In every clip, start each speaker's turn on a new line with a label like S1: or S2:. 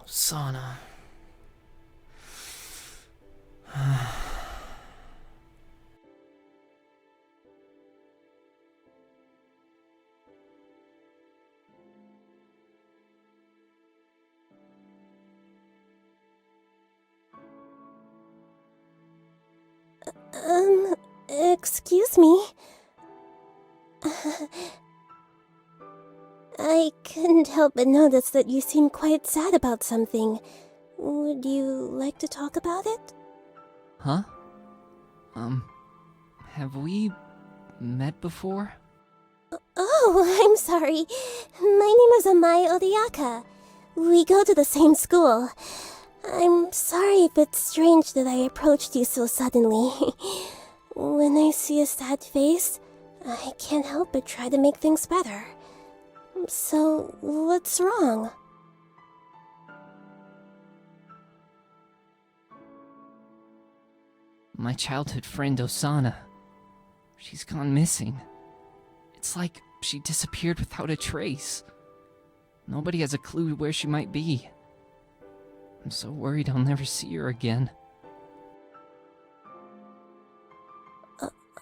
S1: Sauna.
S2: Excuse me. I couldn't help but notice that you seem quite sad about something. Would you like to talk about it?
S1: Huh? Have we met before?
S2: Oh, I'm sorry. My name is Amai Eliminated. We go to the same school. I'm sorry if it's strange that I approached you so suddenly. When I see a sad face, I can't help but try to make things better. So, what's wrong?
S1: My childhood friend Osana. She's gone missing. It's like she disappeared without a trace. Nobody has a clue where she might be. I'm so worried I'll never see her again.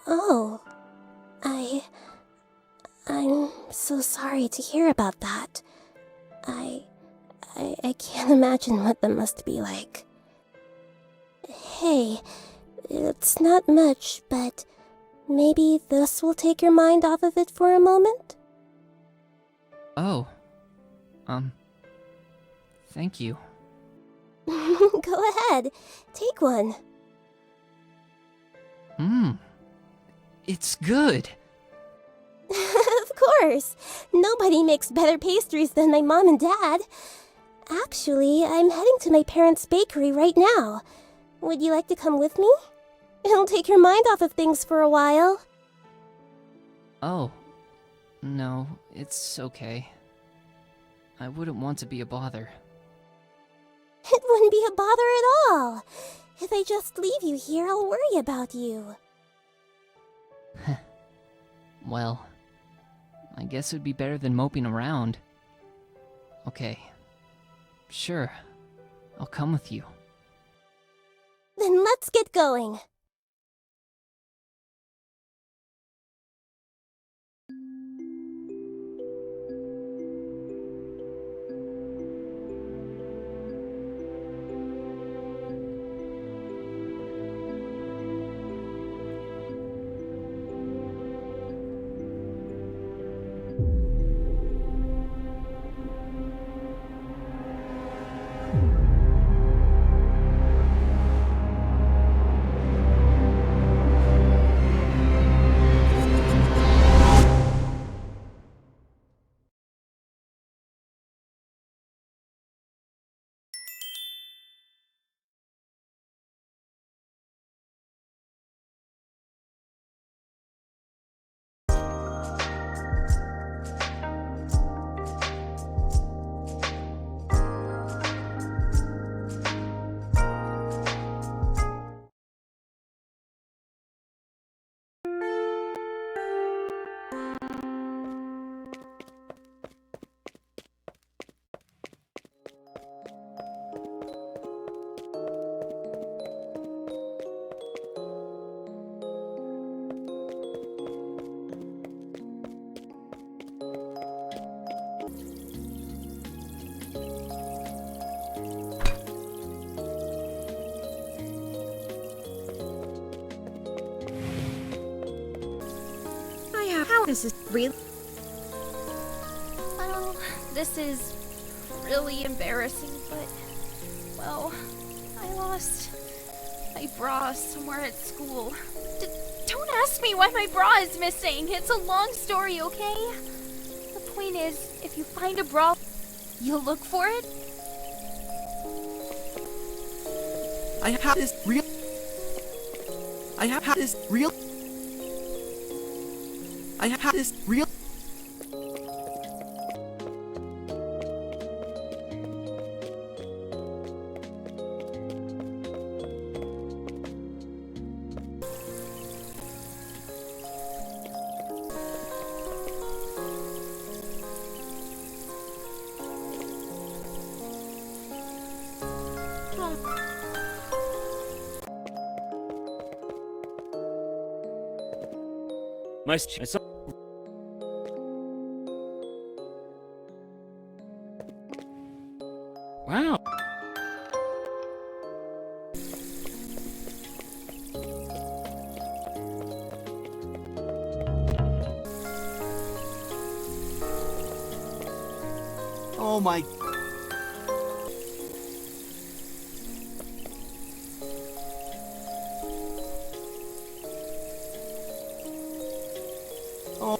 S2: Oh, I'm so sorry to hear about that. I can't imagine what that must be like. Hey, it's not much, but maybe this will take your mind off of it for a moment?
S1: Oh. Thank you.
S2: Go ahead, take one.
S1: It's good.
S2: Of course. Nobody makes better pastries than my mom and dad. Actually, I'm heading to my parents' bakery right now. Would you like to come with me? It'll take your mind off of things for a while.
S1: Oh. No, it's okay. I wouldn't want to be a bother.
S2: It wouldn't be a bother at all. If I just leave you here, I'll worry about you.
S1: Well, I guess it would be better than moping around. Okay. Sure. I'll come with you.
S2: Then let's get going.
S3: How is this real?
S4: Well, this is really embarrassing, but, well, I lost my bra somewhere at school. Don't ask me why my bra is missing. It's a long story, okay? The point is, if you find a bra, you'll look for it.
S5: I have this real. I have this real. I have this real. I saw. Wow. Oh my. Oh.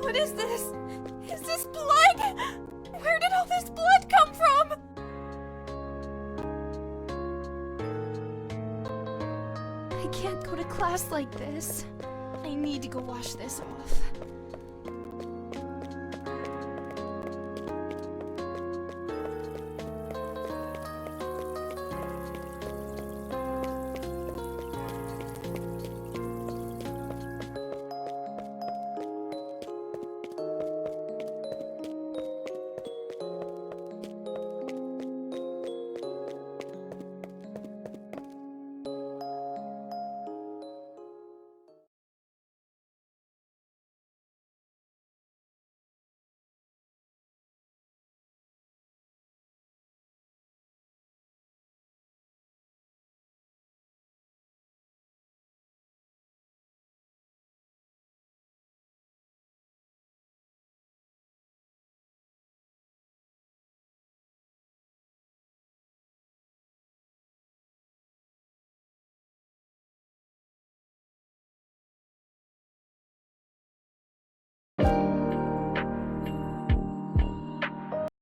S4: What is this? Is this blood? Where did all this blood come from? I can't go to class like this. I need to go wash this off.